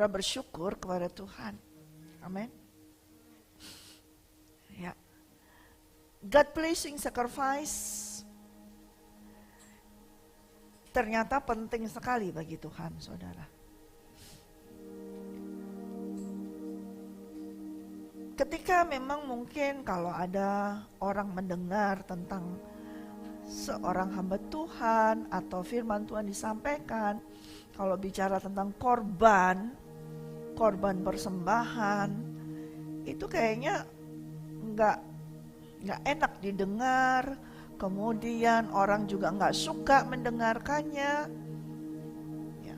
saudara bersyukur kepada Tuhan. Amin. Ya. God pleasing sacrifice ternyata penting sekali bagi Tuhan, saudara. Ketika memang mungkin kalau ada orang mendengar tentang seorang hamba Tuhan atau firman Tuhan disampaikan, kalau bicara tentang korban persembahan, itu kayaknya nggak enak didengar. Kemudian orang juga nggak suka mendengarkannya, ya.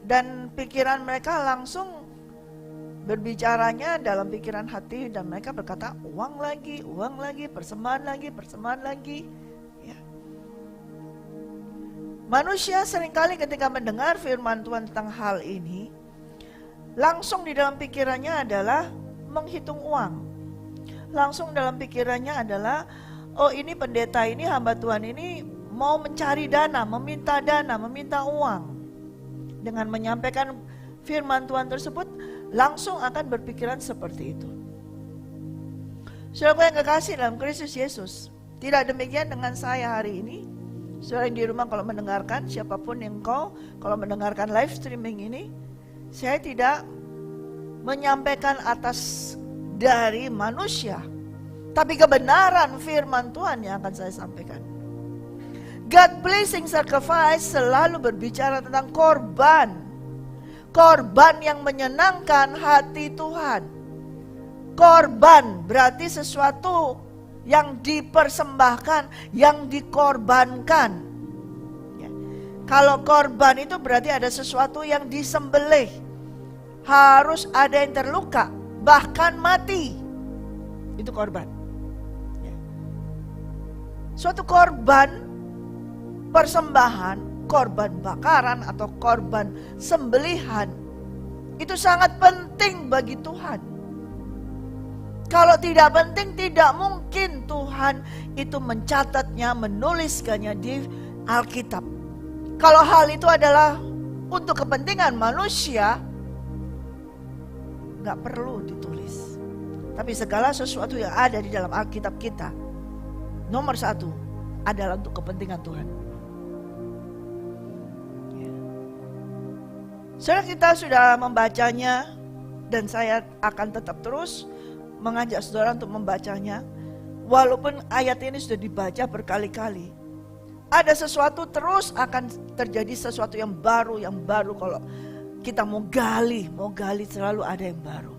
Dan pikiran mereka langsung berbicaranya dalam pikiran hati, dan mereka berkata uang lagi, persembahan lagi. Ya. Manusia seringkali ketika mendengar firman Tuhan tentang hal ini, langsung di dalam pikirannya adalah menghitung uang. Langsung dalam pikirannya adalah, oh ini pendeta ini, hamba Tuhan ini mau mencari dana, meminta uang. Dengan menyampaikan firman Tuhan tersebut, langsung akan berpikiran seperti itu. Saudara yang kekasih dalam Kristus Yesus, tidak demikian dengan saya hari ini. Saudara yang di rumah kalau mendengarkan, siapapun yang kalau mendengarkan live streaming ini, saya tidak menyampaikan atas dari manusia, tapi kebenaran firman Tuhan yang akan saya sampaikan. God pleasing sacrifice selalu berbicara tentang korban. Korban yang menyenangkan hati Tuhan. Korban berarti sesuatu yang dipersembahkan, yang dikorbankan. Ya. Kalau korban itu berarti ada sesuatu yang disembelih. Harus ada yang terluka, bahkan mati. Itu korban. Ya. Suatu korban persembahan, korban bakaran atau korban sembelihan, itu sangat penting bagi Tuhan. Kalau tidak penting, tidak mungkin Tuhan itu mencatatnya, menuliskannya di Alkitab. Kalau hal itu adalah untuk kepentingan manusia, gak perlu ditulis. Tapi segala sesuatu yang ada di dalam Alkitab kita, nomor satu adalah untuk kepentingan Tuhan. Saudara, kita sudah membacanya, dan saya akan tetap terus mengajak saudara untuk membacanya. Walaupun ayat ini sudah dibaca berkali-kali, ada sesuatu terus akan terjadi, sesuatu yang baru kalau kita mau gali selalu ada yang baru.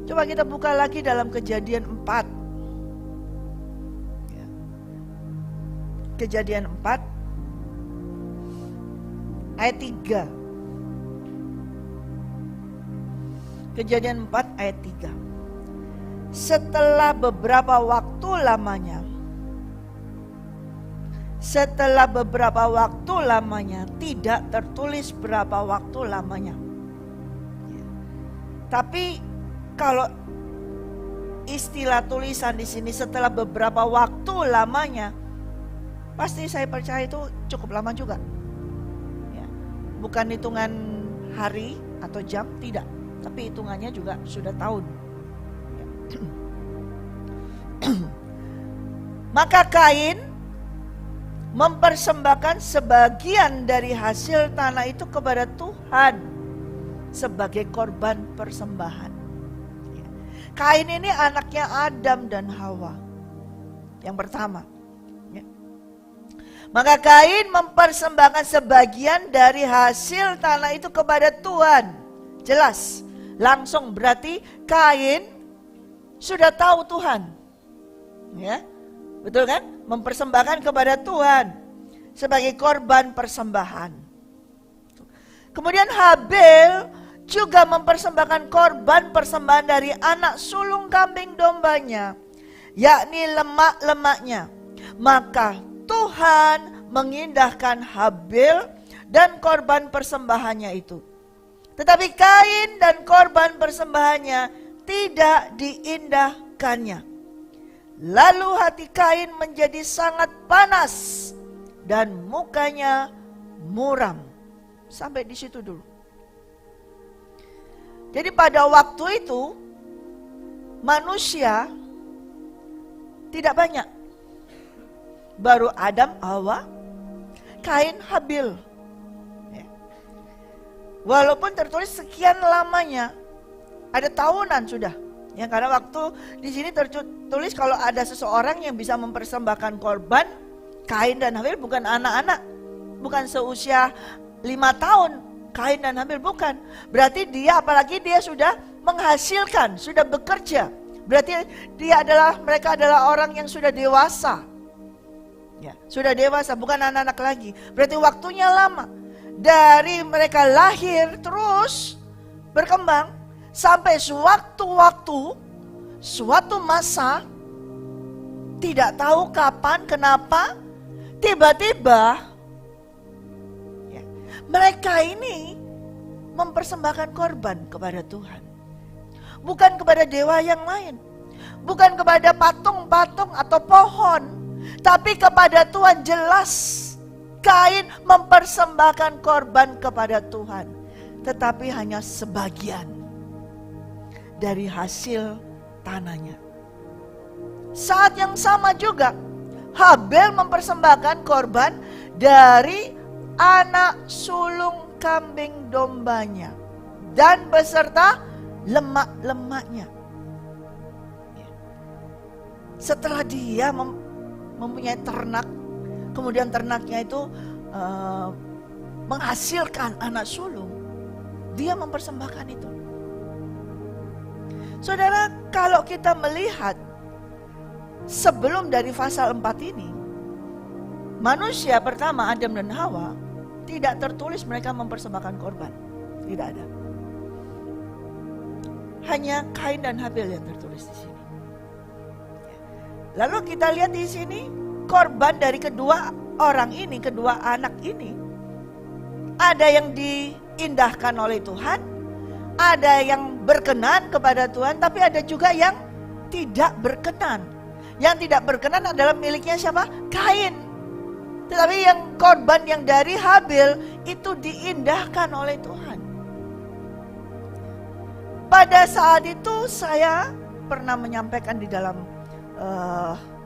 Coba kita buka lagi dalam Kejadian 4. Kejadian 4 ayat 3. Kejadian 4 ayat 3. Setelah beberapa waktu lamanya, tidak tertulis berapa waktu lamanya. Tapi kalau istilah tulisan di sini setelah beberapa waktu lamanya, pasti saya percaya itu cukup lama juga. Ya. Bukan hitungan hari atau jam, tidak. Tapi hitungannya juga sudah tahun. Ya. Maka Kain mempersembahkan sebagian dari hasil tanah itu kepada Tuhan sebagai korban persembahan. Ya. Kain ini anaknya Adam dan Hawa. Yang pertama. Ya. Maka Kain mempersembahkan sebagian dari hasil tanah itu kepada Tuhan. Jelas. Langsung berarti Kain sudah tahu Tuhan. Ya. Betul kan? Mempersembahkan kepada Tuhan sebagai korban persembahan. Kemudian Habel juga mempersembahkan korban persembahan dari anak sulung kambing dombanya, yakni lemak-lemaknya. Maka Tuhan mengindahkan Habel dan korban persembahannya itu. Tetapi Kain dan korban persembahannya tidak diindahkannya. Lalu hati Kain menjadi sangat panas dan mukanya muram. Sampai di situ dulu. Jadi pada waktu itu manusia tidak banyak. Baru Adam, Hawa, Kain, Habil. Ya. Walaupun tertulis sekian lamanya, ada tahunan sudah. Ya, karena waktu di sini tertulis kalau ada seseorang yang bisa mempersembahkan korban, Kain dan Habil bukan anak-anak, bukan seusia 5 tahun. Kain dan Habil bukan. Berarti dia, apalagi dia sudah menghasilkan, sudah bekerja. Berarti mereka adalah orang yang sudah dewasa. Ya, sudah dewasa, bukan anak-anak lagi. Berarti waktunya lama. Dari mereka lahir terus berkembang sampai suatu masa, tidak tahu kapan, kenapa, tiba-tiba ya, mereka ini mempersembahkan korban kepada Tuhan. Bukan kepada dewa yang lain, bukan kepada patung-patung atau pohon, tapi kepada Tuhan. Jelas Kain mempersembahkan korban kepada Tuhan, tetapi hanya sebagian dari hasil tanahnya. Saat yang sama juga Habil mempersembahkan korban dari anak sulung kambing dombanya dan beserta lemak-lemaknya. Setelah dia mempunyai ternak, kemudian ternaknya itu menghasilkan anak sulung, dia mempersembahkan itu. Saudara, kalau kita melihat sebelum dari pasal 4 ini, manusia pertama Adam dan Hawa tidak tertulis mereka mempersembahkan korban. Tidak ada. Hanya Kain dan Habil yang tertulis di sini. Lalu kita lihat di sini korban dari kedua orang ini, kedua anak ini, ada yang diindahkan oleh Tuhan, ada yang berkenan kepada Tuhan, tapi ada juga yang tidak berkenan. Yang tidak berkenan adalah miliknya siapa? Kain. Tetapi yang korban yang dari Habil itu diindahkan oleh Tuhan. Pada saat itu saya pernah menyampaikan di dalam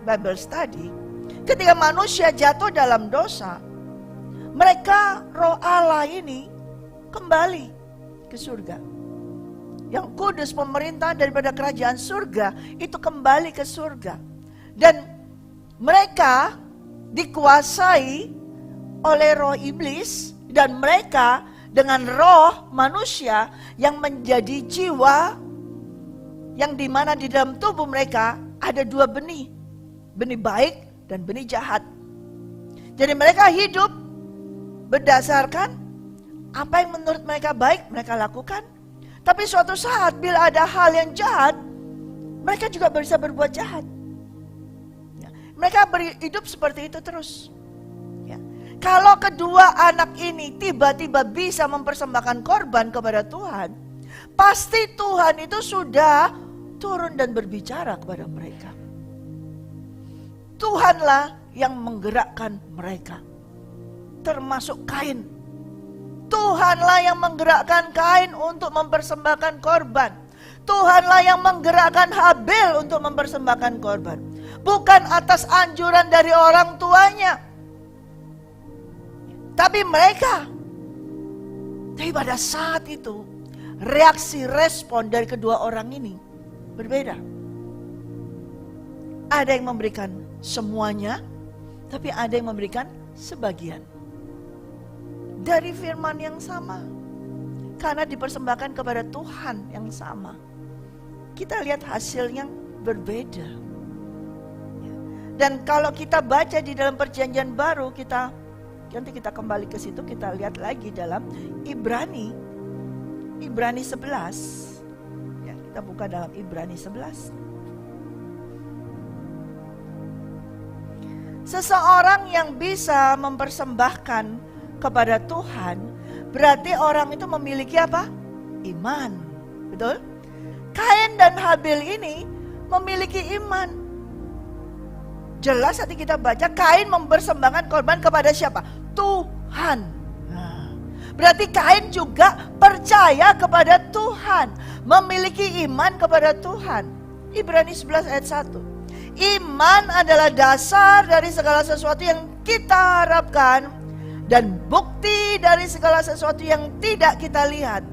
Bible study, ketika manusia jatuh dalam dosa, mereka roh Allah ini kembali ke surga. Yang kudus, pemerintah daripada kerajaan surga itu kembali ke surga. Dan mereka dikuasai oleh roh iblis, dan mereka dengan roh manusia yang menjadi jiwa, yang dimana di dalam tubuh mereka ada 2 benih, benih baik dan benih jahat. Jadi mereka hidup berdasarkan apa yang menurut mereka baik mereka lakukan. Tapi suatu saat bila ada hal yang jahat, mereka juga bisa berbuat jahat. Mereka hidup seperti itu terus. Kalau kedua anak ini tiba-tiba bisa mempersembahkan korban kepada Tuhan, pasti Tuhan itu sudah turun dan berbicara kepada mereka. Tuhanlah yang menggerakkan mereka, termasuk Kain. Tuhanlah yang menggerakkan Kain untuk mempersembahkan korban. Tuhanlah yang menggerakkan Habil untuk mempersembahkan korban. Bukan atas anjuran dari orang tuanya, tapi mereka. Tapi pada saat itu reaksi respon dari kedua orang ini berbeda. Ada yang memberikan semuanya, tapi ada yang memberikan sebagian. Dari firman yang sama, karena dipersembahkan kepada Tuhan yang sama, kita lihat hasil yang berbeda. Dan kalau kita baca di dalam perjanjian baru, nanti kita kembali ke situ, kita lihat lagi dalam Ibrani 11. Ya, kita buka dalam Ibrani 11. Seseorang yang bisa mempersembahkan kepada Tuhan, berarti orang itu memiliki apa? Iman. Betul? Kain dan Habil ini memiliki iman. Jelas nanti kita baca, Kain mempersembahkan korban kepada siapa? Tuhan. Nah, Berarti Kain juga percaya kepada Tuhan, memiliki iman kepada Tuhan. Ibrani 11 ayat 1. Iman adalah dasar dari segala sesuatu yang kita harapkan dan bukti dari segala sesuatu yang tidak kita lihat.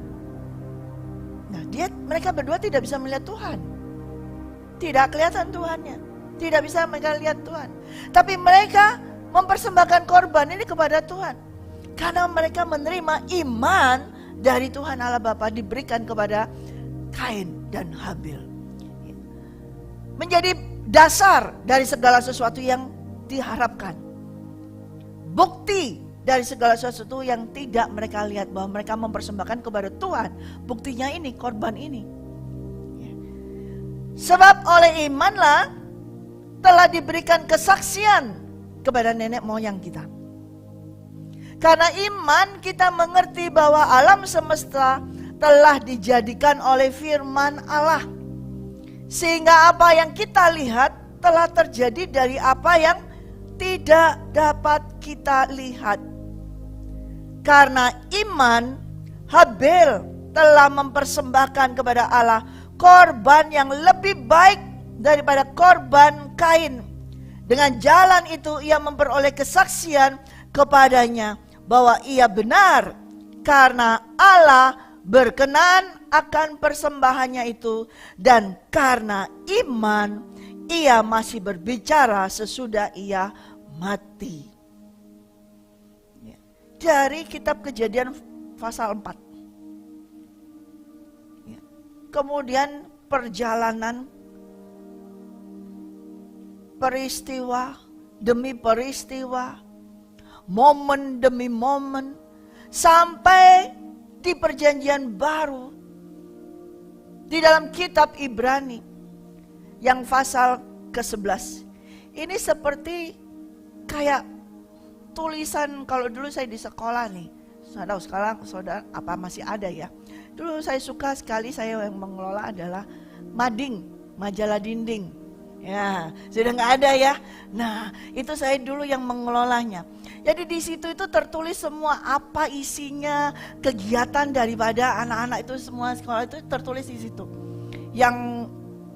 Nah, mereka berdua tidak bisa melihat Tuhan. Tidak kelihatan Tuhannya. Tidak bisa mereka lihat Tuhan. Tapi mereka mempersembahkan korban ini kepada Tuhan. Karena mereka menerima iman dari Tuhan Allah Bapa diberikan kepada Kain dan Habil. Menjadi dasar dari segala sesuatu yang diharapkan. Bukti dari segala sesuatu yang tidak mereka lihat, bahwa mereka mempersembahkan kepada Tuhan. Buktinya ini, korban ini. Sebab oleh imanlah telah diberikan kesaksian kepada nenek moyang kita. Karena iman kita mengerti bahwa alam semesta telah dijadikan oleh firman Allah. Sehingga apa yang kita lihat telah terjadi dari apa yang tidak dapat kita lihat. Karena iman, Habil telah mempersembahkan kepada Allah korban yang lebih baik daripada korban Kain. Dengan jalan itu ia memperoleh kesaksian kepadanya bahwa ia benar, karena Allah berkenan akan persembahannya itu, dan karena iman ia masih berbicara sesudah ia mati. Dari kitab Kejadian pasal 4. Kemudian perjalanan, peristiwa demi peristiwa, momen demi momen, sampai di perjanjian baru di dalam kitab Ibrani yang pasal ke-11. Ini seperti kayak tulisan kalau dulu saya di sekolah nih. Saya tahu sekarang saudara apa masih ada ya. Dulu saya suka sekali, saya yang mengelola adalah mading, majalah dinding. Ya, sudah nggak ada ya. Nah, itu saya dulu yang mengelolanya. Jadi di situ itu tertulis semua apa isinya, kegiatan daripada anak-anak itu semua sekolah itu tertulis di situ. Yang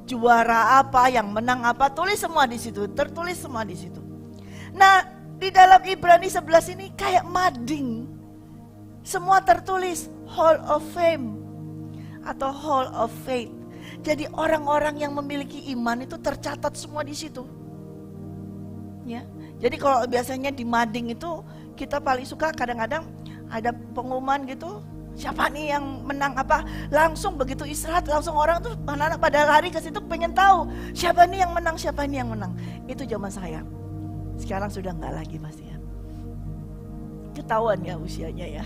juara apa, yang menang apa, tulis semua di situ, tertulis semua di situ. Nah, di dalam Ibrani 11 ini kayak mading. Semua tertulis Hall of Fame atau Hall of Faith. Jadi orang-orang yang memiliki iman itu tercatat semua di situ. Ya. Jadi kalau biasanya di mading itu kita paling suka kadang-kadang ada pengumuman gitu, siapa nih yang menang apa, langsung begitu istirahat langsung orang tuh anak-anak pada lari ke situ pengen tahu siapa nih yang menang, siapa nih yang menang. Itu zaman saya. Sekarang sudah enggak lagi Mas ya. Ketahuan ya usianya ya.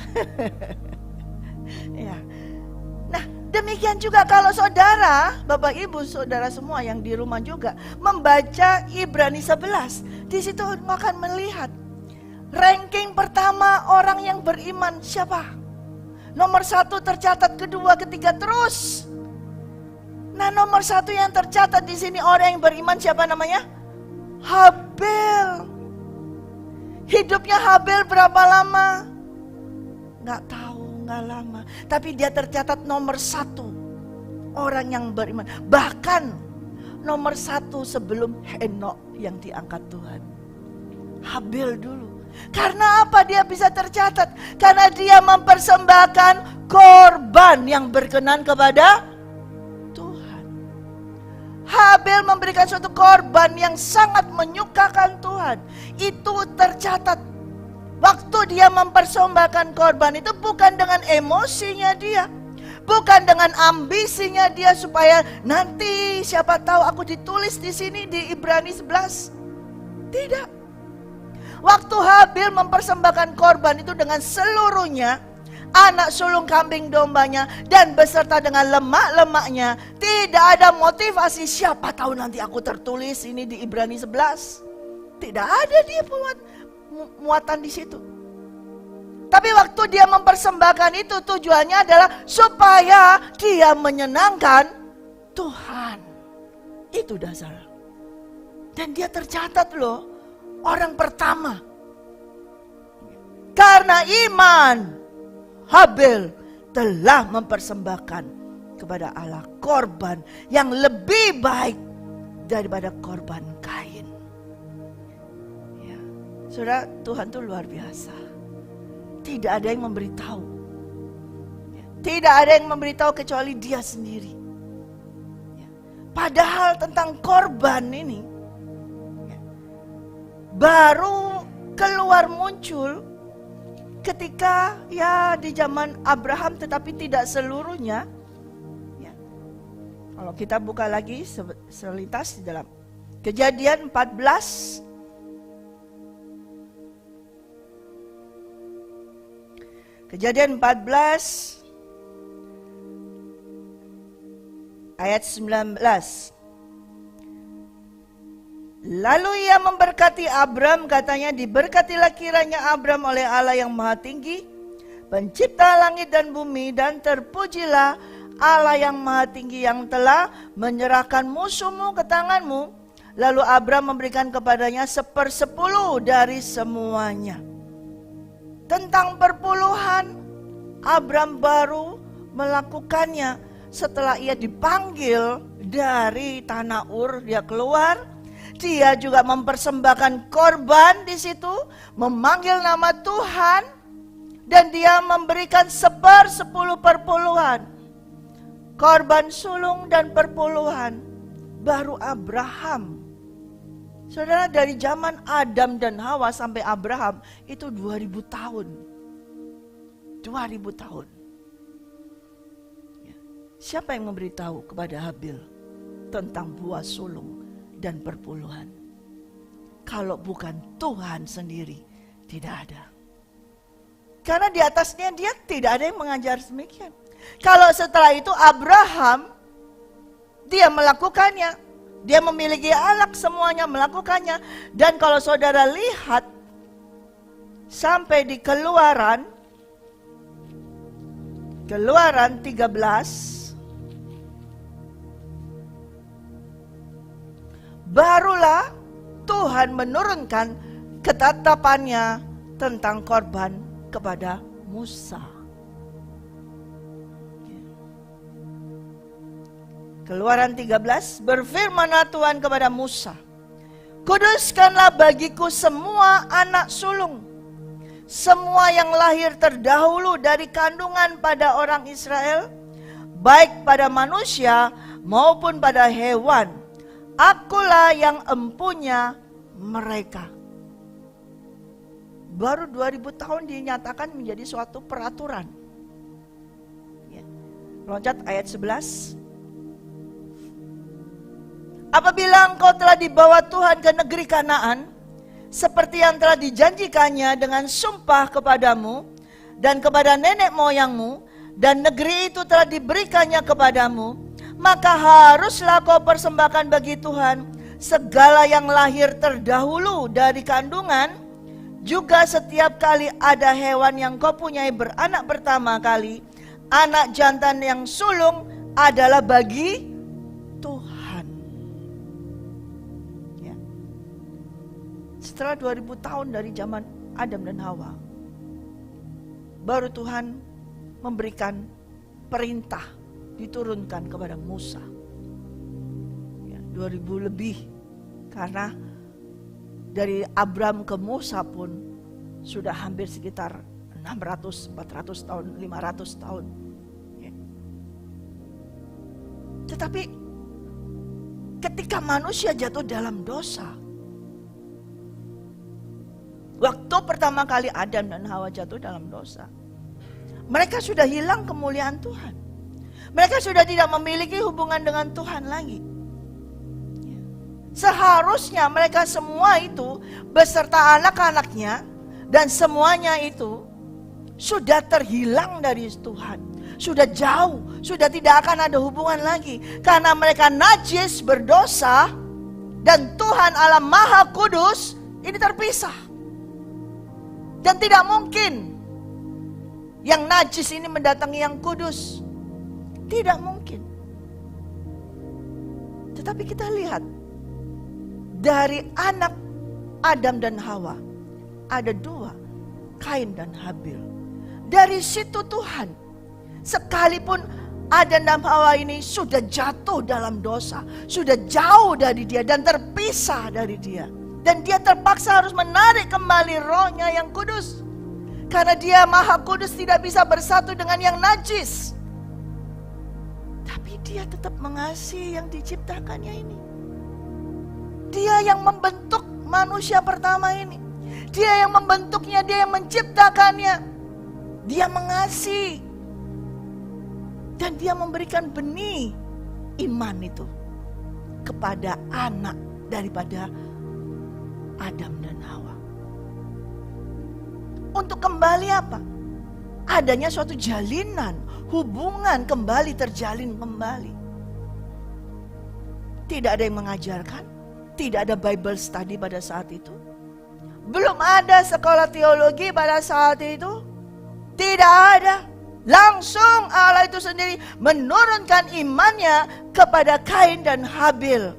Ya. Nah, demikian juga kalau saudara, Bapak Ibu, saudara semua yang di rumah juga membaca Ibrani 11, di situ akan melihat ranking pertama orang yang beriman siapa? Nomor 1 tercatat, kedua, ketiga terus. Nah, nomor 1 yang tercatat di sini orang yang beriman siapa namanya? Habil. Hidupnya Habil berapa lama? Nggak tahu, nggak lama. Tapi dia tercatat nomor 1 orang yang beriman. Bahkan nomor 1 sebelum Henok yang diangkat Tuhan. Habil dulu. Karena apa dia bisa tercatat? Karena dia mempersembahkan korban yang berkenan kepada Tuhan. Habil memberikan suatu korban yang sangat menyukakan Tuhan. Itu tercatat. Waktu dia mempersembahkan korban itu bukan dengan emosinya dia. Bukan dengan ambisinya dia supaya nanti siapa tahu aku ditulis di sini di Ibrani 11. Tidak. Waktu Habil mempersembahkan korban itu dengan seluruhnya, anak sulung kambing dombanya dan beserta dengan lemak-lemaknya, tidak ada motivasi siapa tahu nanti aku tertulis ini di Ibrani 11. Tidak ada dia muatan di situ. Tapi waktu dia mempersembahkan itu tujuannya adalah supaya dia menyenangkan Tuhan. Itu dasar. Dan dia tercatat loh, orang pertama. Karena iman, Habel telah mempersembahkan kepada Allah korban yang lebih baik daripada korban Kain. Ya. Saudara, Tuhan itu luar biasa. Tidak ada yang memberitahu. Ya. Tidak ada yang memberitahu kecuali Dia sendiri. Ya. Padahal tentang korban ini ya, baru keluar muncul ketika ya di zaman Abraham, tetapi tidak seluruhnya. Ya. Kalau kita buka lagi selintas di dalam Kejadian 14 ayat 19. Lalu ia memberkati Abram, katanya, diberkatilah kiranya Abram oleh Allah yang Maha Tinggi, pencipta langit dan bumi, dan terpujilah Allah yang Maha Tinggi yang telah menyerahkan musuhmu ke tanganmu. Lalu Abram memberikan kepadanya 1/10 dari semuanya. Tentang perpuluhan, Abram baru melakukannya setelah ia dipanggil dari tanah Ur, dia keluar. Dia juga mempersembahkan korban di situ, memanggil nama Tuhan, dan dia memberikan 1/10 perpuluhan. Korban sulung dan perpuluhan baru Abraham. Saudara, dari zaman Adam dan Hawa sampai Abraham itu 2000 tahun. 2000 tahun. Siapa yang memberitahu kepada Habil tentang buah sulung dan perpuluhan? Kalau bukan Tuhan sendiri, tidak ada. Karena di atasnya dia tidak ada yang mengajar demikian. Kalau setelah itu Abraham, dia melakukannya. Dia memiliki anak, semuanya melakukannya. Dan kalau saudara lihat sampai di Keluaran 13, barulah Tuhan menurunkan ketetapannya tentang korban kepada Musa. Keluaran 13, berfirmanlah Tuhan kepada Musa, kuduskanlah bagiku semua anak sulung, semua yang lahir terdahulu dari kandungan pada orang Israel, baik pada manusia maupun pada hewan. Akulah yang empunya mereka. Baru 2000 tahun dinyatakan menjadi suatu peraturan. Ya. Loncat ayat 11. Apabila engkau telah dibawa Tuhan ke negeri Kanaan, seperti yang telah dijanjikannya dengan sumpah kepadamu dan kepada nenek moyangmu, dan negeri itu telah diberikannya kepadamu, maka haruslah kau persembahkan bagi Tuhan segala yang lahir terdahulu dari kandungan, juga setiap kali ada hewan yang kau punyai beranak pertama kali, anak jantan yang sulung adalah bagi Tuhan. Ya. Setelah 2000 tahun dari zaman Adam dan Hawa, baru Tuhan memberikan perintah, diturunkan kepada Musa. Ya, 2000 lebih, karena dari Abram ke Musa pun sudah hampir sekitar 600, 400 tahun, 500 tahun. Ya. Tetapi ketika manusia jatuh dalam dosa, waktu pertama kali Adam dan Hawa jatuh dalam dosa, mereka sudah hilang kemuliaan Tuhan. Mereka sudah tidak memiliki hubungan dengan Tuhan lagi. Seharusnya mereka semua itu beserta anak-anaknya dan semuanya itu sudah terhilang dari Tuhan. Sudah jauh, sudah tidak akan ada hubungan lagi. Karena mereka najis, berdosa, dan Tuhan Allah Maha Kudus ini terpisah. Dan tidak mungkin yang najis ini mendatangi yang kudus. Tidak mungkin. Tetapi kita lihat, dari anak Adam dan Hawa ada dua, Kain dan Habil. Dari situ Tuhan, sekalipun Adam dan Hawa ini sudah jatuh dalam dosa, sudah jauh dari Dia dan terpisah dari Dia, dan Dia terpaksa harus menarik kembali Roh-Nya yang kudus. Karena Dia Maha Kudus, tidak bisa bersatu dengan yang najis. Tapi Dia tetap mengasihi yang diciptakannya ini. Dia yang membentuk manusia pertama ini. Dia yang membentuknya, Dia yang menciptakannya. Dia mengasihi. Dan Dia memberikan benih iman itu kepada anak daripada Adam dan Hawa. Untuk kembali apa? Adanya suatu jalinan, hubungan kembali terjalin kembali. Tidak ada yang mengajarkan, tidak ada Bible study pada saat itu. Belum ada sekolah teologi pada saat itu. Tidak ada. Langsung Allah itu sendiri menurunkan imannya kepada Kain dan Habil.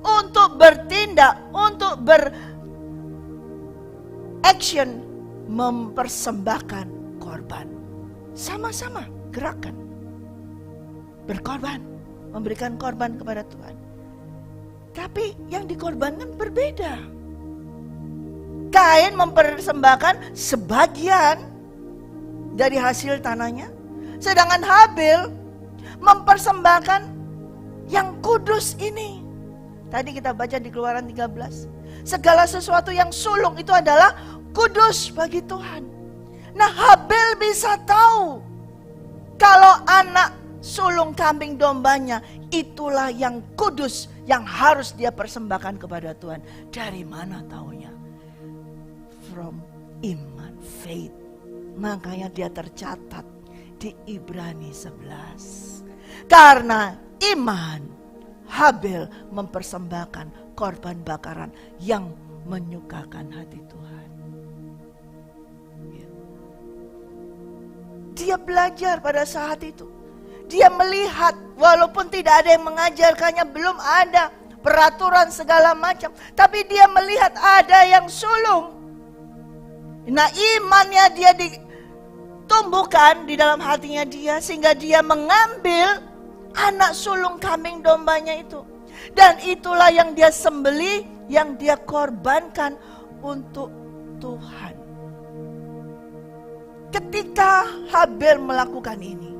Untuk bertindak, untuk beraction, mempersembahkan korban. Sama-sama gerakan. Berkorban, memberikan korban kepada Tuhan. Tapi yang dikorbankan berbeda. Kain mempersembahkan sebagian dari hasil tanahnya, sedangkan Habil mempersembahkan yang kudus ini. Tadi kita baca di Keluaran 13. Segala sesuatu yang sulung itu adalah kudus bagi Tuhan. Nah, Habil bisa tahu kalau anak sulung kambing dombanya itulah yang kudus, yang harus dia persembahkan kepada Tuhan. Dari mana taunya? From iman, faith. Makanya dia tercatat di Ibrani 11. Karena iman, Habil mempersembahkan korban bakaran yang menyukakan hati Tuhan. Dia belajar pada saat itu. Dia melihat walaupun tidak ada yang mengajarkannya, belum ada peraturan segala macam. Tapi dia melihat ada yang sulung. Nah, imannya dia ditumbuhkan di dalam hatinya dia, sehingga dia mengambil anak sulung kambing dombanya itu. Dan itulah yang dia sembelih, yang dia korbankan untuk Tuhan. Ketika Habil melakukan ini,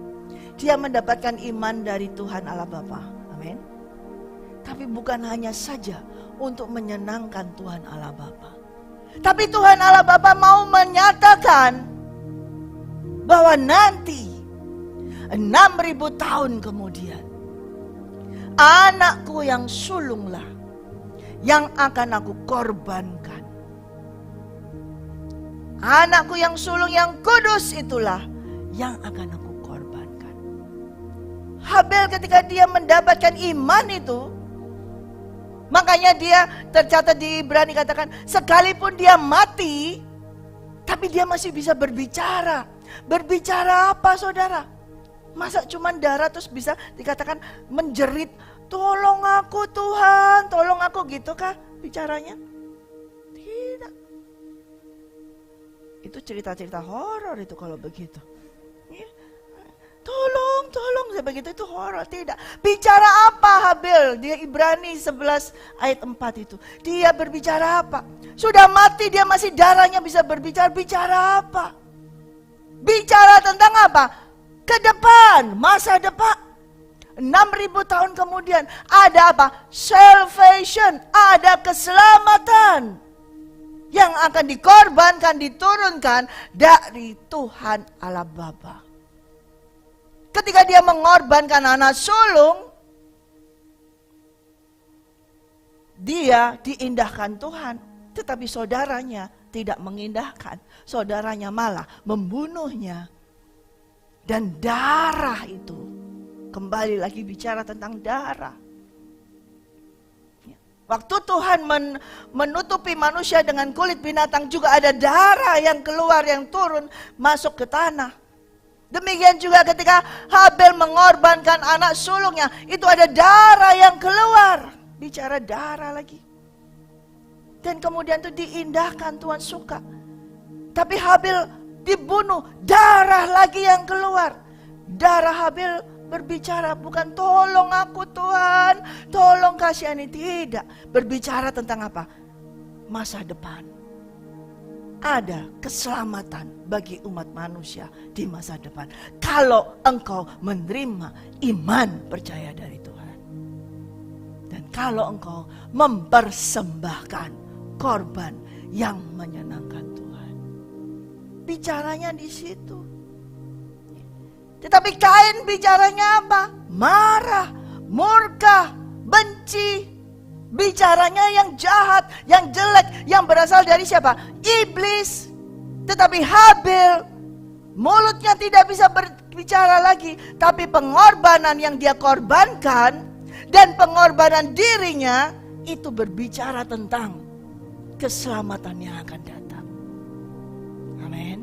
dia mendapatkan iman dari Tuhan Allah Bapa. Amin. Tapi bukan hanya saja untuk menyenangkan Tuhan Allah Bapa. Tapi Tuhan Allah Bapa mau menyatakan bahwa nanti 6.000 tahun kemudian, anakku yang sulunglah yang akan aku korbankan. Anakku yang sulung yang kudus itulah yang akan aku korbankan. Habil ketika dia mendapatkan iman itu, makanya dia tercatat di Ibrani katakan, sekalipun dia mati, tapi dia masih bisa berbicara. Berbicara apa saudara? Masa cuma darah terus bisa dikatakan menjerit, tolong aku Tuhan, tolong aku, gitu kah bicaranya? Tidak. Itu cerita-cerita horor itu kalau begitu. Ya. Tolong, begitu itu horor. Tidak. Bicara apa Habil? Dia Ibrani 11 ayat 4 itu. Dia berbicara apa? Sudah mati dia masih darahnya bisa berbicara. Bicara apa? Bicara tentang apa? Ke depan, masa depan. 6.000 tahun kemudian ada apa? Salvation, ada keselamatan yang akan dikorbankan, diturunkan dari Tuhan Allah Bapa. Ketika dia mengorbankan anak sulung, dia diindahkan Tuhan. Tetapi saudaranya tidak mengindahkan. Saudaranya malah membunuhnya. Dan darah itu, kembali lagi bicara tentang darah. Waktu Tuhan menutupi manusia dengan kulit binatang, juga ada darah yang keluar, yang turun masuk ke tanah. Demikian juga ketika Habil mengorbankan anak sulungnya, itu ada darah yang keluar. Bicara darah lagi. Dan kemudian itu diindahkan, Tuhan suka. Tapi Habil dibunuh, darah lagi yang keluar. Darah Habel berbicara bukan tolong aku Tuhan, tolong kasihani, tidak. Berbicara tentang apa? Masa depan. Ada keselamatan bagi umat manusia di masa depan. Kalau engkau menerima iman percaya dari Tuhan. Dan kalau engkau mempersembahkan korban yang menyenangkan Tuhan. Bicaranya di situ. Tetapi Kain bicaranya apa? Marah, murka, benci. Bicaranya yang jahat, yang jelek, yang berasal dari siapa? Iblis. Tetapi Habel, mulutnya tidak bisa berbicara lagi. Tapi pengorbanan yang dia korbankan dan pengorbanan dirinya itu berbicara tentang keselamatan yang akan datang. Amin.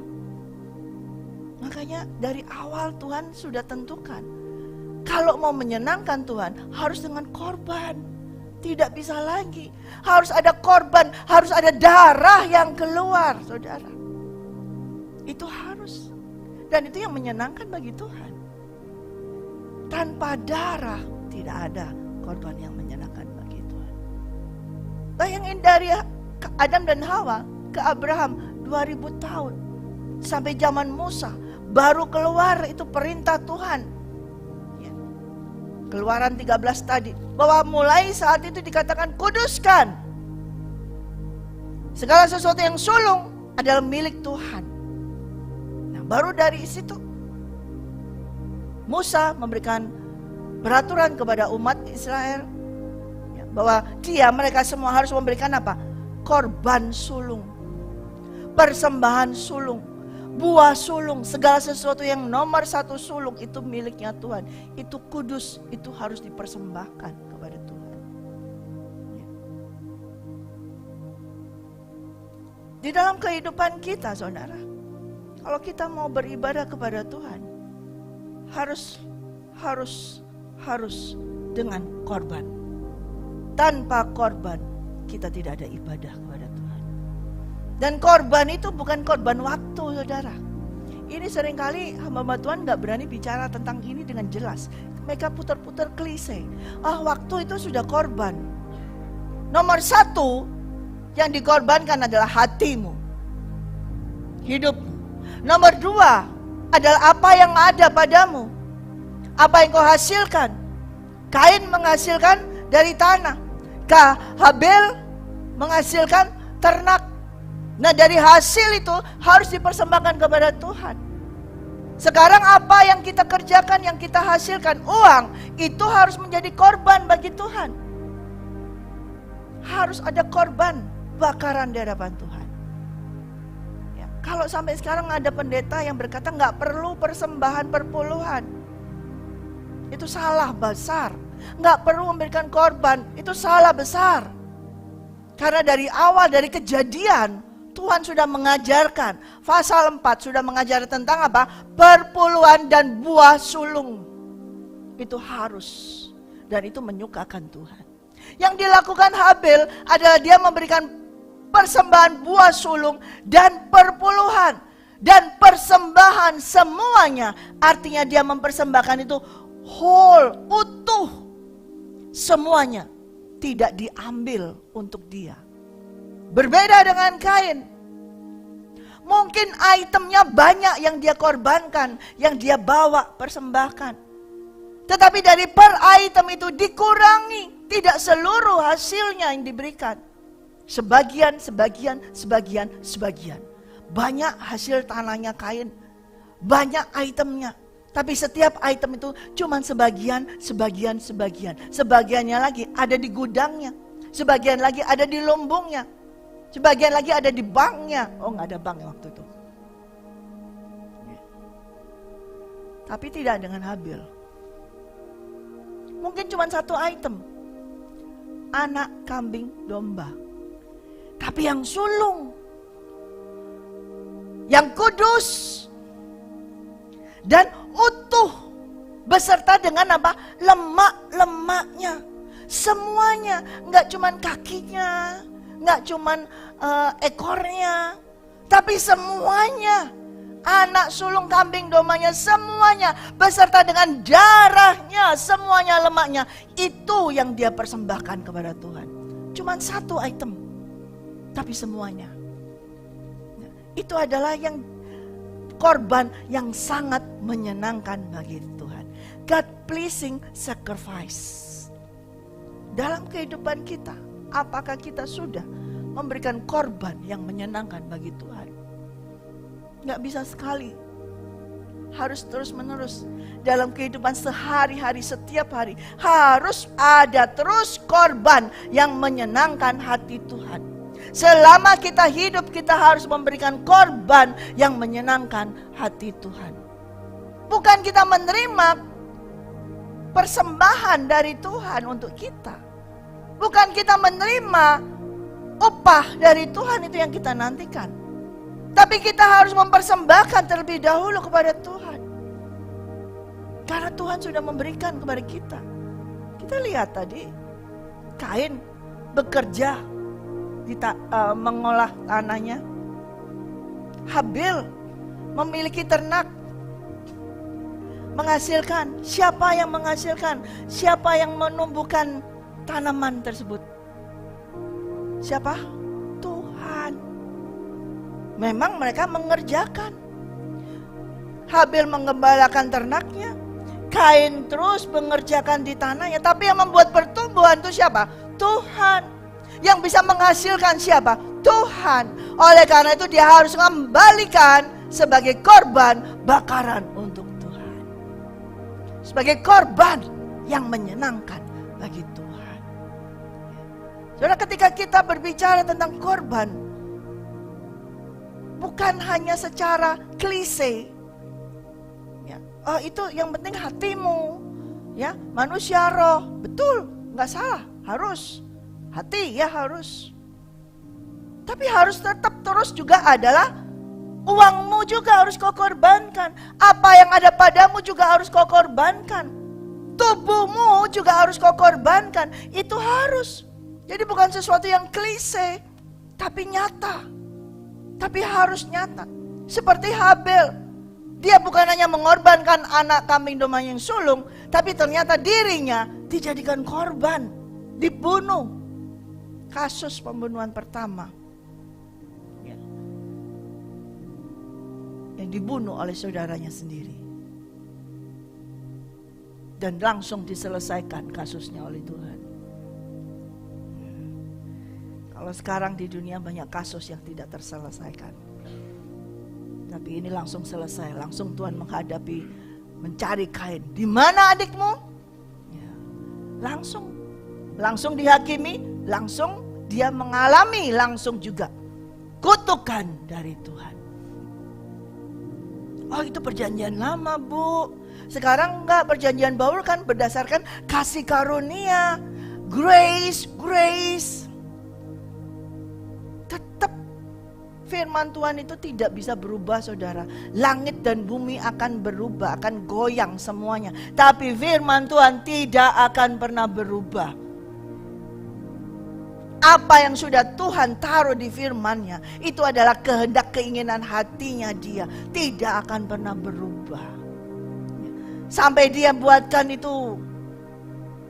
Makanya dari awal Tuhan sudah tentukan, kalau mau menyenangkan Tuhan harus dengan korban. Tidak bisa lagi. Harus ada korban, harus ada darah yang keluar, saudara. Itu harus. Dan itu yang menyenangkan bagi Tuhan. Tanpa darah tidak ada korban yang menyenangkan bagi Tuhan. Bayangin dari Adam dan Hawa ke Abraham 2000 tahun. Sampai zaman Musa baru keluar itu perintah Tuhan. Keluaran 13 tadi, bahwa mulai saat itu dikatakan kuduskan. Segala sesuatu yang sulung adalah milik Tuhan. Nah, baru dari situ Musa memberikan peraturan kepada umat Israel bahwa mereka semua harus memberikan apa? Korban sulung, persembahan sulung, buah sulung, segala sesuatu yang nomor satu sulung itu miliknya Tuhan. Itu kudus, itu harus dipersembahkan kepada Tuhan. Di dalam kehidupan kita, saudara, kalau kita mau beribadah kepada Tuhan, harus dengan korban. Tanpa korban, kita tidak ada ibadah kepada Tuhan. Dan korban itu bukan korban waktu, saudara. Ini seringkali hamba Tuhan gak berani bicara tentang ini dengan jelas. Mereka putar-putar klise. Waktu itu sudah korban. Nomor satu yang dikorbankan adalah hatimu, hidupmu. Nomor dua adalah apa yang ada padamu, apa yang kau hasilkan. Kain menghasilkan dari tanah, Habel menghasilkan ternak. Nah, dari hasil itu harus dipersembahkan kepada Tuhan. Sekarang apa yang kita kerjakan, yang kita hasilkan, uang, itu harus menjadi korban bagi Tuhan. Harus ada korban bakaran di hadapan Tuhan. Ya, kalau sampai sekarang ada pendeta yang berkata gak perlu persembahan perpuluhan, itu salah besar. Gak perlu memberikan korban, itu salah besar. Karena dari awal, dari kejadian, Tuhan sudah mengajarkan, pasal 4 sudah mengajar tentang apa? Perpuluhan dan buah sulung. Itu harus. Dan itu menyukakan Tuhan. Yang dilakukan Habel adalah dia memberikan persembahan buah sulung dan perpuluhan. Dan persembahan semuanya, artinya dia mempersembahkan itu whole, utuh. Semuanya tidak diambil untuk dia. Berbeda dengan Kain. Mungkin itemnya banyak yang dia korbankan, yang dia bawa persembahkan. Tetapi dari per item itu dikurangi, tidak seluruh hasilnya yang diberikan. Sebagian. Banyak hasil tanahnya Kain, banyak itemnya. Tapi setiap item itu cuma sebagian. Sebagiannya lagi ada di gudangnya, sebagian lagi ada di lumbungnya, sebagian lagi ada di banknya. Oh, nggak ada bank waktu itu. Tapi tidak dengan Habel. Mungkin cuma satu item, anak kambing domba. Tapi yang sulung, yang kudus dan utuh, beserta dengan apa? Lemak-lemaknya, semuanya, nggak cuman kakinya, nggak cuman ekornya, tapi semuanya anak sulung kambing domanya, semuanya beserta dengan darahnya, semuanya lemaknya, itu yang dia persembahkan kepada Tuhan. Cuman satu item, tapi semuanya. Itu adalah yang korban yang sangat menyenangkan bagi Tuhan. God pleasing sacrifice. Dalam kehidupan kita, apakah kita sudah memberikan korban yang menyenangkan bagi Tuhan? Gak bisa sekali, harus terus menerus. Dalam kehidupan sehari-hari, setiap hari harus ada terus korban yang menyenangkan hati Tuhan. Selama kita hidup, kita harus memberikan korban yang menyenangkan hati Tuhan. Bukan kita menerima persembahan dari Tuhan untuk kita, bukan kita menerima upah dari Tuhan, itu yang kita nantikan. Tapi kita harus mempersembahkan terlebih dahulu kepada Tuhan. Karena Tuhan sudah memberikan kepada kita. Kita lihat tadi, Kain bekerja mengolah tanahnya. Habil memiliki ternak, menghasilkan. Siapa yang menghasilkan? Siapa yang menumbuhkan tanaman tersebut? Siapa? Tuhan. Memang mereka mengerjakan. Habil menggembalakan ternaknya, Kain terus mengerjakan di tanahnya. Tapi yang membuat pertumbuhan itu siapa? Tuhan. Yang bisa menghasilkan siapa? Tuhan. Oleh karena itu dia harus mengembalikan sebagai korban bakaran untuk Tuhan, sebagai korban yang menyenangkan bagi Tuhan. Saudara, ketika kita berbicara tentang korban, bukan hanya secara klise, ya, oh itu yang penting hatimu, ya, manusia roh, betul, nggak salah, harus hati, ya harus. Tapi harus tetap terus juga adalah uangmu juga harus kau korbankan, apa yang ada padamu juga harus kau korbankan, tubuhmu juga harus kau korbankan, itu harus. Jadi bukan sesuatu yang klise, tapi nyata. Tapi harus nyata. Seperti Habil, dia bukan hanya mengorbankan anak kambing domba yang sulung, tapi ternyata dirinya dijadikan korban, dibunuh. Kasus pembunuhan pertama, ya, yang dibunuh oleh saudaranya sendiri, dan langsung diselesaikan kasusnya oleh Tuhan. Kalau sekarang di dunia banyak kasus yang tidak terselesaikan, tapi ini langsung selesai. Langsung Tuhan menghadapi, mencari Kain. Di mana adikmu? Ya, langsung dihakimi, langsung dia mengalami langsung juga kutukan dari Tuhan. Oh, itu perjanjian lama, Bu. Sekarang enggak, perjanjian baru kan berdasarkan kasih karunia, grace. Tetap firman Tuhan itu tidak bisa berubah, saudara. Langit dan bumi akan berubah, akan goyang semuanya. Tapi firman Tuhan tidak akan pernah berubah. Apa yang sudah Tuhan taruh di firman-Nya, itu adalah kehendak keinginan hatinya dia. Tidak akan pernah berubah. Sampai dia buatkan itu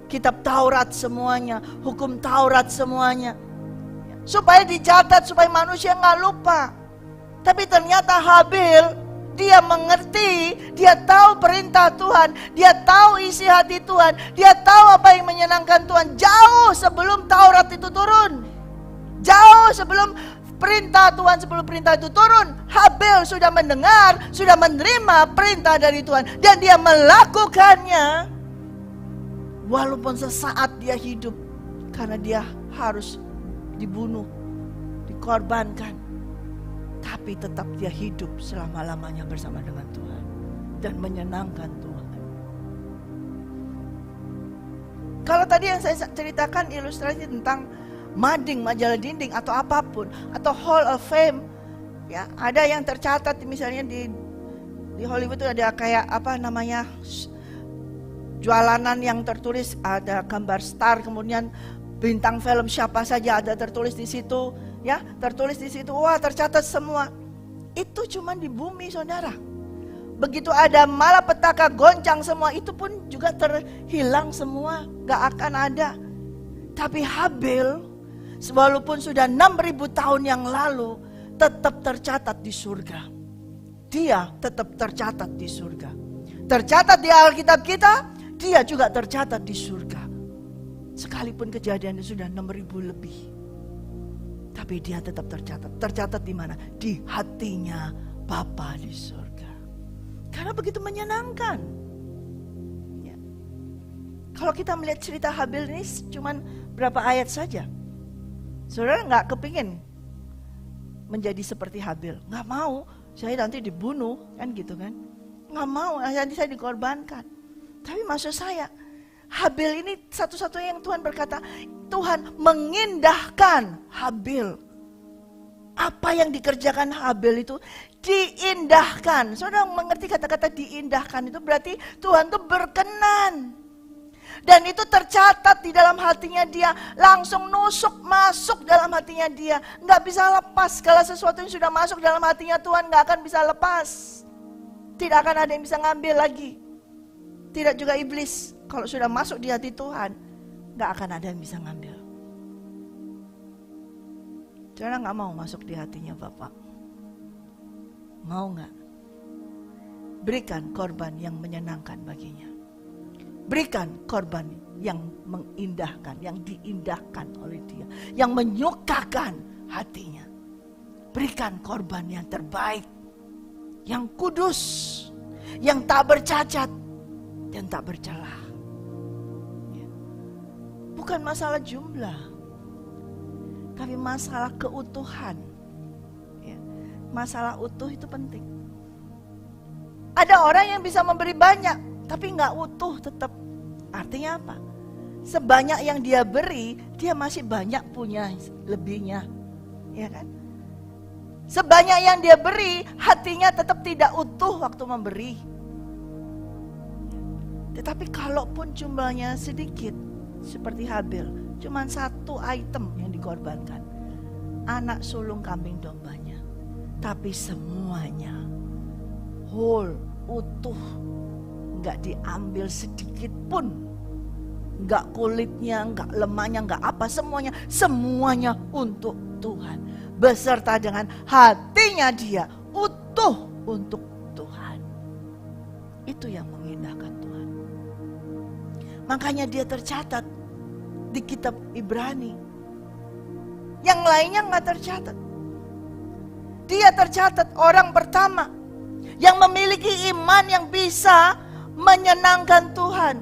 kitab Taurat semuanya, hukum Taurat semuanya, supaya dicatat, supaya manusia nggak lupa. Tapi ternyata Habil, dia mengerti, dia tahu perintah Tuhan, dia tahu isi hati Tuhan, dia tahu apa yang menyenangkan Tuhan jauh sebelum Taurat itu turun. Jauh sebelum perintah Tuhan, sebelum perintah itu turun, Habil sudah mendengar, sudah menerima perintah dari Tuhan, dan dia melakukannya. Walaupun sesaat dia hidup, karena dia harus dibunuh, dikorbankan, tapi tetap dia hidup selama-lamanya bersama dengan Tuhan dan menyenangkan Tuhan. Kalau tadi yang saya ceritakan ilustrasi tentang mading, majalah dinding atau apapun, atau Hall of Fame, ya, ada yang tercatat misalnya di Hollywood itu ada kayak apa namanya, jualanan yang tertulis ada gambar star, kemudian bintang film siapa saja ada tertulis di situ, ya, tertulis di situ. Wah, tercatat semua. Itu cuma di bumi, saudara. Begitu ada malapetaka, goncang semua, itu pun juga terhilang semua, gak akan ada. Tapi Habil, walaupun sudah 6.000 tahun yang lalu, tetap tercatat di surga. Dia tetap tercatat di surga. Tercatat di Alkitab kita, dia juga tercatat di surga. Sekalipun kejadiannya sudah 6.000 lebih, tapi dia tetap tercatat. Tercatat di mana? Di hatinya Bapa di surga. Karena begitu menyenangkan. Ya. Kalau kita melihat cerita Habil ini cuman berapa ayat saja, saudara nggak kepingin menjadi seperti Habil. Nggak mau, saya nanti dibunuh, kan gitu kan. Nggak mau, nanti saya dikorbankan. Tapi maksud saya, Habil ini satu-satunya yang Tuhan berkata, Tuhan mengindahkan Habil. Apa yang dikerjakan Habil itu diindahkan. Saudara mengerti kata-kata diindahkan itu berarti Tuhan itu berkenan. Dan itu tercatat di dalam hatinya dia. Langsung nusuk masuk dalam hatinya dia. Gak bisa lepas. Kalau sesuatu yang sudah masuk dalam hatinya Tuhan gak akan bisa lepas. Tidak akan ada yang bisa ngambil lagi. Tidak juga iblis. Kalau sudah masuk di hati Tuhan, gak akan ada yang bisa ngambil. Saudara gak mau masuk di hatinya Bapak? Mau gak? Berikan korban yang menyenangkan baginya. Berikan korban yang mengindahkan, yang diindahkan oleh dia, yang menyukakan hatinya. Berikan korban yang terbaik, yang kudus, yang tak bercacat dan tak bercelah. Bukan masalah jumlah, tapi masalah keutuhan. Masalah utuh itu penting. Ada orang yang bisa memberi banyak, tapi gak utuh tetap. Artinya apa? Sebanyak yang dia beri, dia masih banyak punya lebihnya. Ya kan? Sebanyak yang dia beri, hatinya tetap tidak utuh waktu memberi. Tetapi kalaupun jumlahnya sedikit, seperti Habil, cuma satu item yang dikorbankan, anak sulung kambing dombanya. Tapi semuanya whole, utuh, gak diambil sedikit pun, gak kulitnya, gak lemahnya, gak apa, semuanya untuk Tuhan, beserta dengan hatinya dia utuh untuk Tuhan. Itu yang mengindahkan Tuhan. Makanya dia tercatat di kitab Ibrani. Yang lainnya gak tercatat. Dia tercatat orang pertama yang memiliki iman yang bisa menyenangkan Tuhan.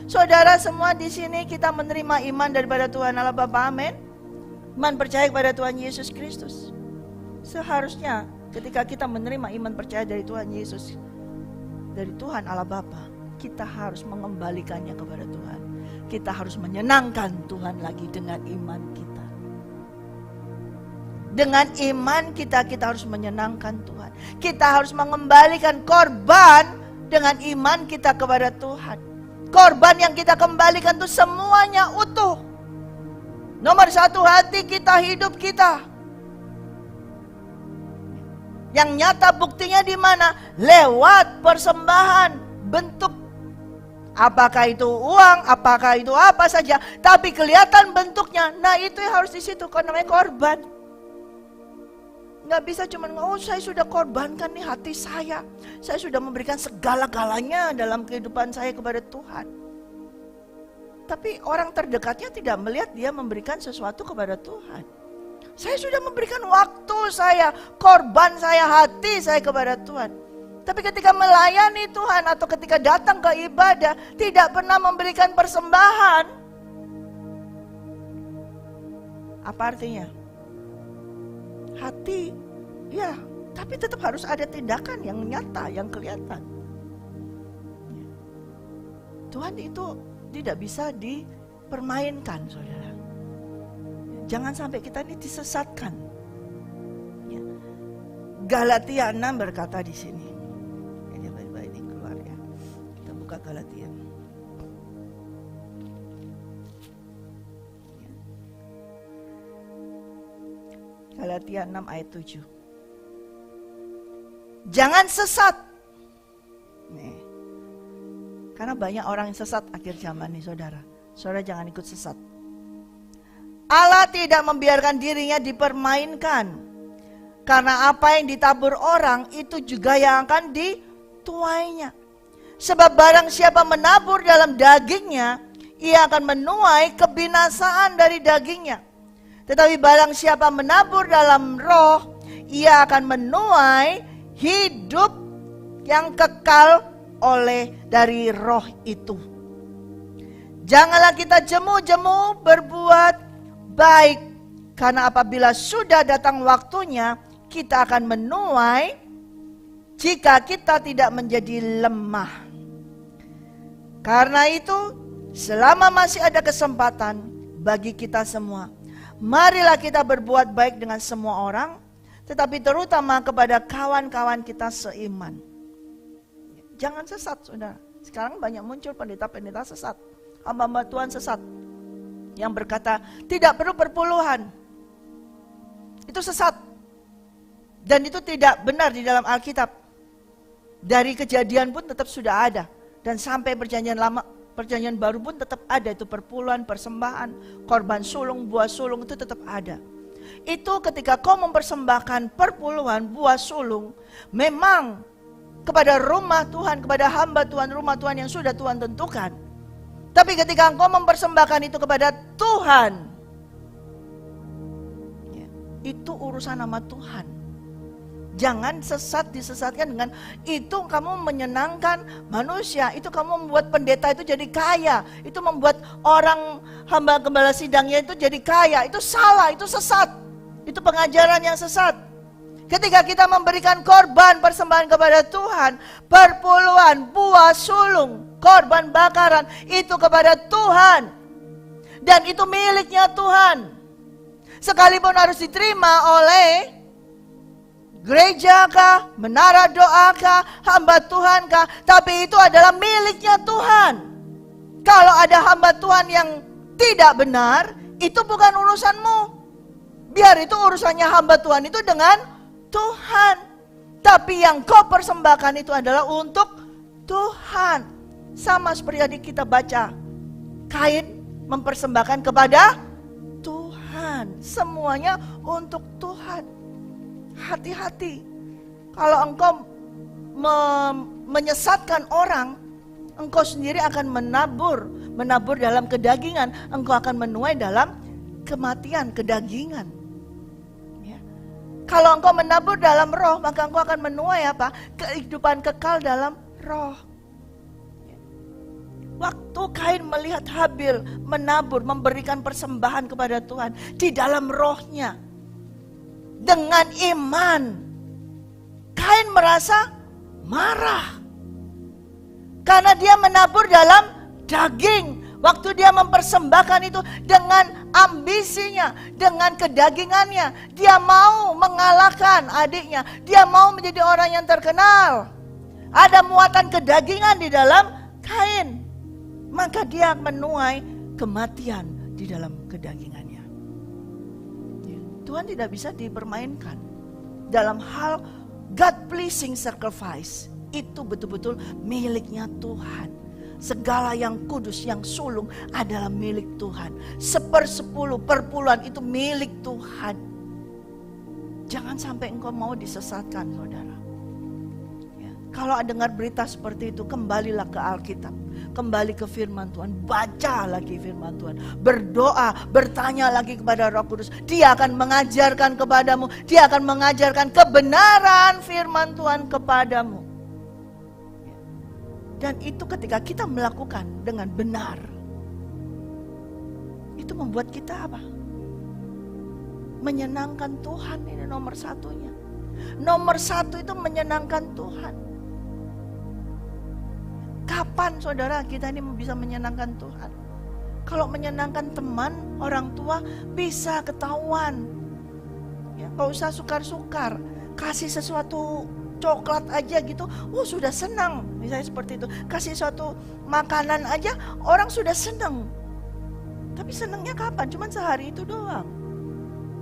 Saudara semua di sini kita menerima iman daripada Tuhan Allah Bapa, amin. Iman percaya kepada Tuhan Yesus Kristus. Seharusnya ketika kita menerima iman percaya dari Tuhan Yesus, dari Tuhan Allah Bapa, kita harus mengembalikannya kepada Tuhan. Kita harus menyenangkan Tuhan lagi dengan iman kita. Dengan iman kita harus menyenangkan Tuhan. Kita harus mengembalikan korban dengan iman kita kepada Tuhan. Korban yang kita kembalikan itu semuanya utuh. Nomor satu, hati kita, hidup kita. Yang nyata buktinya di mana? Lewat persembahan, bentuk. Apakah itu uang, apakah itu apa saja, tapi kelihatan bentuknya. Nah itu yang harus di situ, namanya korban. Nggak bisa cuma, oh saya sudah korbankan nih hati saya sudah memberikan segala-galanya dalam kehidupan saya kepada Tuhan. Tapi orang terdekatnya tidak melihat dia memberikan sesuatu kepada Tuhan. Saya sudah memberikan waktu saya, korban saya, hati saya kepada Tuhan. Tapi ketika melayani Tuhan atau ketika datang ke ibadah, tidak pernah memberikan persembahan. Apa artinya? Hati, ya, tapi tetap harus ada tindakan yang nyata, yang kelihatan. Tuhan itu tidak bisa dipermainkan, saudara. Jangan sampai kita ini disesatkan. Galatia 6 berkata di sini. Ini baik-baik ini keluar ya. Kita buka Galatia. Galatia 6 ayat 7. Jangan sesat. Nih. Karena banyak orang yang sesat akhir zaman nih saudara. Saudara jangan ikut sesat. Allah tidak membiarkan dirinya dipermainkan. Karena apa yang ditabur orang itu juga yang akan dituainya. Sebab barang siapa menabur dalam dagingnya, ia akan menuai kebinasaan dari dagingnya. Tetapi barang siapa menabur dalam roh, ia akan menuai hidup yang kekal oleh dari roh itu. Janganlah kita jemu-jemu berbuat baik, karena apabila sudah datang waktunya, kita akan menuai jika kita tidak menjadi lemah. Karena itu, selama masih ada kesempatan bagi kita semua, marilah kita berbuat baik dengan semua orang, tetapi terutama kepada kawan-kawan kita seiman. Jangan sesat, saudara. Sekarang banyak muncul pendeta-pendeta sesat, hamba-hamba Tuhan sesat, yang berkata tidak perlu perpuluhan. Itu sesat. Dan itu tidak benar di dalam Alkitab. Dari Kejadian pun tetap sudah ada. Dan sampai perjanjian lama, perjanjian baru pun tetap ada itu perpuluhan, persembahan, korban sulung, buah sulung itu tetap ada. Itu ketika kau mempersembahkan perpuluhan, buah sulung, memang kepada rumah Tuhan, kepada hamba Tuhan, rumah Tuhan yang sudah Tuhan tentukan. Tapi ketika engkau mempersembahkan itu kepada Tuhan, ya, itu urusan nama Tuhan. Jangan disesatkan dengan itu kamu menyenangkan manusia, itu kamu membuat pendeta itu jadi kaya, itu membuat orang hamba gembala sidangnya itu jadi kaya. Itu salah, itu sesat, itu pengajaran yang sesat. Ketika kita memberikan korban persembahan kepada Tuhan, perpuluhan, buah sulung, korban bakaran, itu kepada Tuhan. Dan itu miliknya Tuhan. Sekalipun harus diterima oleh gereja kah, menara doa kah, hamba Tuhan kah, tapi itu adalah miliknya Tuhan. Kalau ada hamba Tuhan yang tidak benar, itu bukan urusanmu. Biar itu urusannya hamba Tuhan itu dengan Tuhan. Tapi yang kau persembahkan itu adalah untuk Tuhan. Sama seperti tadi kita baca, Kain mempersembahkan kepada Tuhan. Semuanya untuk Tuhan. Hati-hati. Kalau engkau menyesatkan orang, engkau sendiri akan menabur dalam kedagingan, engkau akan menuai dalam kematian, kedagingan. Ya. Kalau engkau menabur dalam roh, maka engkau akan menuai apa? Kehidupan kekal dalam roh. Ya. Waktu Kain melihat Habil menabur, memberikan persembahan kepada Tuhan di dalam rohnya, dengan iman, Kain merasa marah karena dia menabur dalam daging. Waktu dia mempersembahkan itu dengan ambisinya, dengan kedagingannya, dia mau mengalahkan adiknya, dia mau menjadi orang yang terkenal. Ada muatan kedagingan di dalam Kain, maka dia menuai kematian di dalam kedagingannya. Tuhan tidak bisa dipermainkan. Dalam hal God pleasing sacrifice, itu betul-betul miliknya Tuhan. Segala yang kudus, yang sulung adalah milik Tuhan. 1/10 perpuluhan itu milik Tuhan. Jangan sampai engkau mau disesatkan, saudara. Ya. Kalau dengar berita seperti itu, kembalilah ke Alkitab. Kembali ke firman Tuhan, baca lagi firman Tuhan, berdoa, bertanya lagi kepada Roh Kudus. Dia akan mengajarkan kepadamu, dia akan mengajarkan kebenaran firman Tuhan kepadamu. Dan itu ketika kita melakukan dengan benar, itu membuat kita apa? Menyenangkan Tuhan, ini nomor satunya. Nomor satu itu menyenangkan Tuhan. Kapan saudara kita ini bisa menyenangkan Tuhan? Kalau menyenangkan teman, orang tua bisa ketahuan. Ya, gak usah sukar-sukar, kasih sesuatu coklat aja gitu, sudah senang. Misalnya seperti itu, kasih suatu makanan aja, orang sudah senang. Tapi senangnya kapan? Cuman sehari itu doang.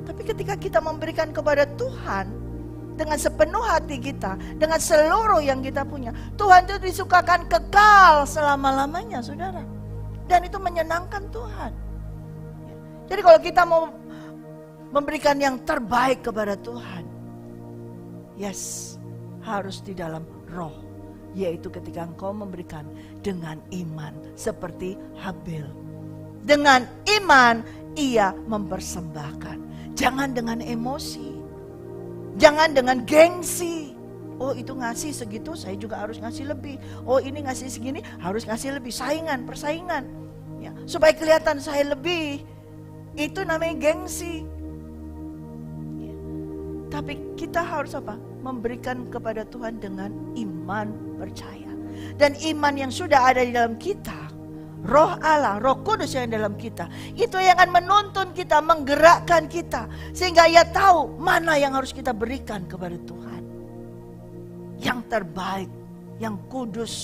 Tapi ketika kita memberikan kepada Tuhan dengan sepenuh hati kita, dengan seluruh yang kita punya, Tuhan itu disukakan kekal selama-lamanya, saudara. Dan itu menyenangkan Tuhan. Jadi kalau kita mau memberikan yang terbaik kepada Tuhan, yes, harus di dalam roh, yaitu ketika engkau memberikan dengan iman seperti Habil. Dengan iman ia mempersembahkan, jangan dengan emosi, jangan dengan gengsi. Oh itu ngasih segitu, saya juga harus ngasih lebih. Oh ini ngasih segini, harus ngasih lebih. Saingan, persaingan, ya, supaya kelihatan saya lebih. Itu namanya gengsi. Ya. Tapi kita harus apa? Memberikan kepada Tuhan dengan iman percaya. Dan iman yang sudah ada di dalam kita, Roh Allah, Roh Kudus yang dalam kita, itu yang akan menuntun kita, menggerakkan kita, sehingga ia tahu mana yang harus kita berikan kepada Tuhan. Yang terbaik, yang kudus,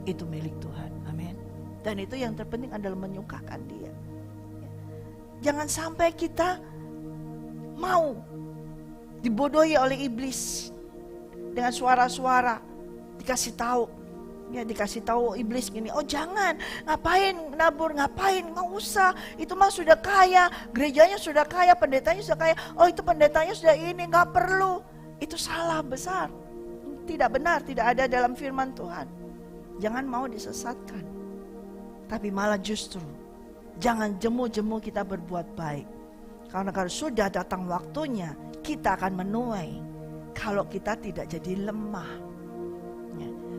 itu milik Tuhan. Amin. Dan itu yang terpenting adalah menyukakan Dia. Jangan sampai kita mau dibodohi oleh iblis dengan suara-suara, dikasih tahu. Ya dikasih tahu iblis gini, oh jangan, ngapain nabur, ngapain, nggak usah, itu mah sudah kaya, gerejanya sudah kaya, pendetanya sudah kaya, oh itu pendetanya sudah ini, nggak perlu. Itu salah besar, tidak benar, tidak ada dalam firman Tuhan. Jangan mau disesatkan, tapi malah justru jangan jemu-jemu kita berbuat baik, karena kalau sudah datang waktunya kita akan menuai kalau kita tidak jadi lemah.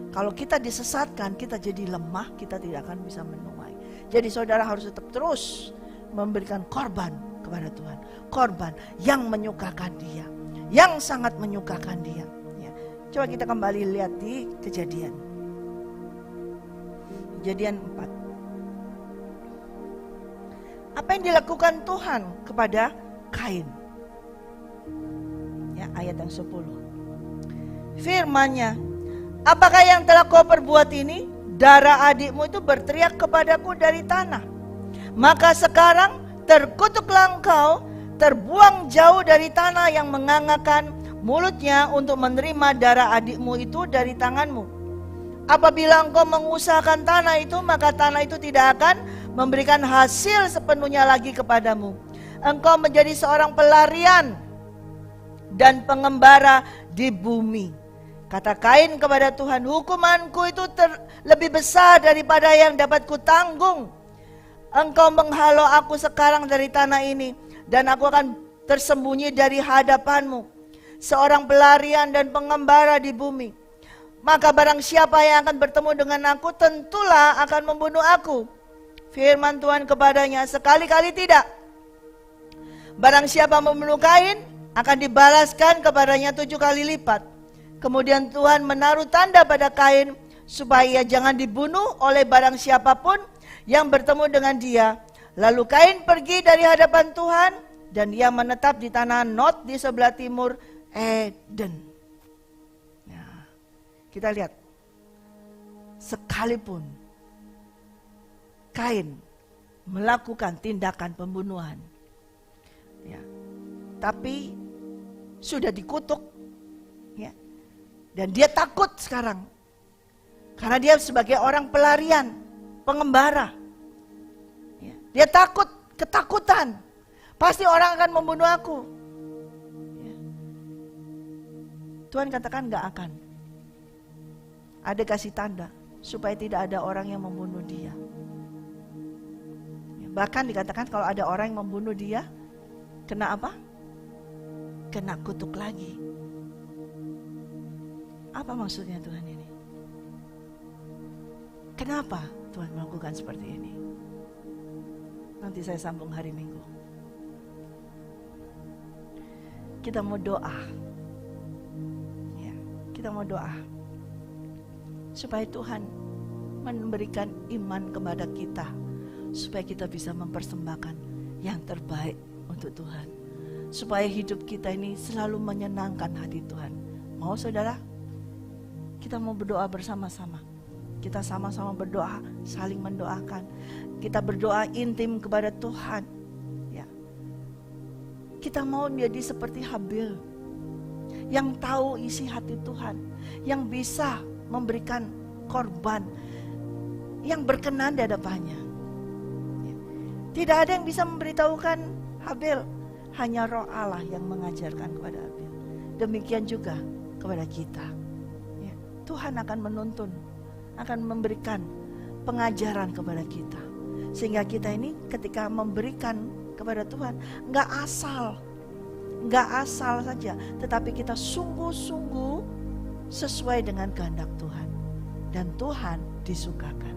Kalau kita disesatkan, kita jadi lemah, kita tidak akan bisa menuai. Jadi saudara harus tetap terus memberikan korban kepada Tuhan. Korban yang menyukakan Dia, yang sangat menyukakan Dia. Ya. Coba kita kembali lihat di Kejadian. Kejadian 4. Apa yang dilakukan Tuhan kepada Kain? Ya, ayat yang 10. Firman-Nya, apakah yang telah kau perbuat ini? Darah adikmu itu berteriak kepadaku dari tanah. Maka sekarang terkutuklah engkau, terbuang jauh dari tanah yang mengangakan mulutnya untuk menerima darah adikmu itu dari tanganmu. Apabila engkau mengusahakan tanah itu, maka tanah itu tidak akan memberikan hasil sepenuhnya lagi kepadamu. Engkau menjadi seorang pelarian dan pengembara di bumi. Kata Kain kepada Tuhan, hukumanku itu lebih besar daripada yang dapat kutanggung. Engkau menghalau aku sekarang dari tanah ini, dan aku akan tersembunyi dari hadapanmu, seorang pelarian dan pengembara di bumi. Maka barang siapa yang akan bertemu dengan aku, tentulah akan membunuh aku. Firman Tuhan kepadanya, sekali-kali tidak. Barang siapa membunuh Kain, akan dibalaskan kepadanya 7 kali lipat. Kemudian Tuhan menaruh tanda pada Kain supaya ia jangan dibunuh oleh barang siapapun yang bertemu dengan dia. Lalu Kain pergi dari hadapan Tuhan dan ia menetap di tanah Nod di sebelah timur Eden. Nah, kita lihat, sekalipun Kain melakukan tindakan pembunuhan, ya, tapi sudah dikutuk, ya. Dan dia takut sekarang. Karena dia sebagai orang pelarian, pengembara. Ya. Dia takut, ketakutan. Pasti orang akan membunuh aku. Ya. Tuhan katakan gak akan. Ada kasih tanda supaya tidak ada orang yang membunuh dia. Ya. Bahkan dikatakan kalau ada orang yang membunuh dia, kena apa? Kena kutuk lagi. Apa maksudnya Tuhan ini? Kenapa Tuhan melakukan seperti ini? Nanti saya sambung hari Minggu. Kita mau doa. Ya, kita mau doa. Supaya Tuhan memberikan iman kepada kita. Supaya kita bisa mempersembahkan yang terbaik untuk Tuhan. Supaya hidup kita ini selalu menyenangkan hati Tuhan. Mau saudara? Kita mau berdoa bersama-sama. Kita sama-sama berdoa, saling mendoakan. Kita berdoa intim kepada Tuhan. Ya. Kita mau menjadi seperti Habil. yang tahu isi hati Tuhan, yang bisa memberikan korban yang berkenan di hadapannya. Tidak ada yang bisa memberitahukan Habel, hanya Roh Allah yang mengajarkan kepada Habel. Demikian juga kepada kita. Tuhan akan menuntun, akan memberikan pengajaran kepada kita, sehingga kita ini ketika memberikan kepada Tuhan nggak asal saja, tetapi kita sungguh-sungguh sesuai dengan kehendak Tuhan, dan Tuhan disukakan.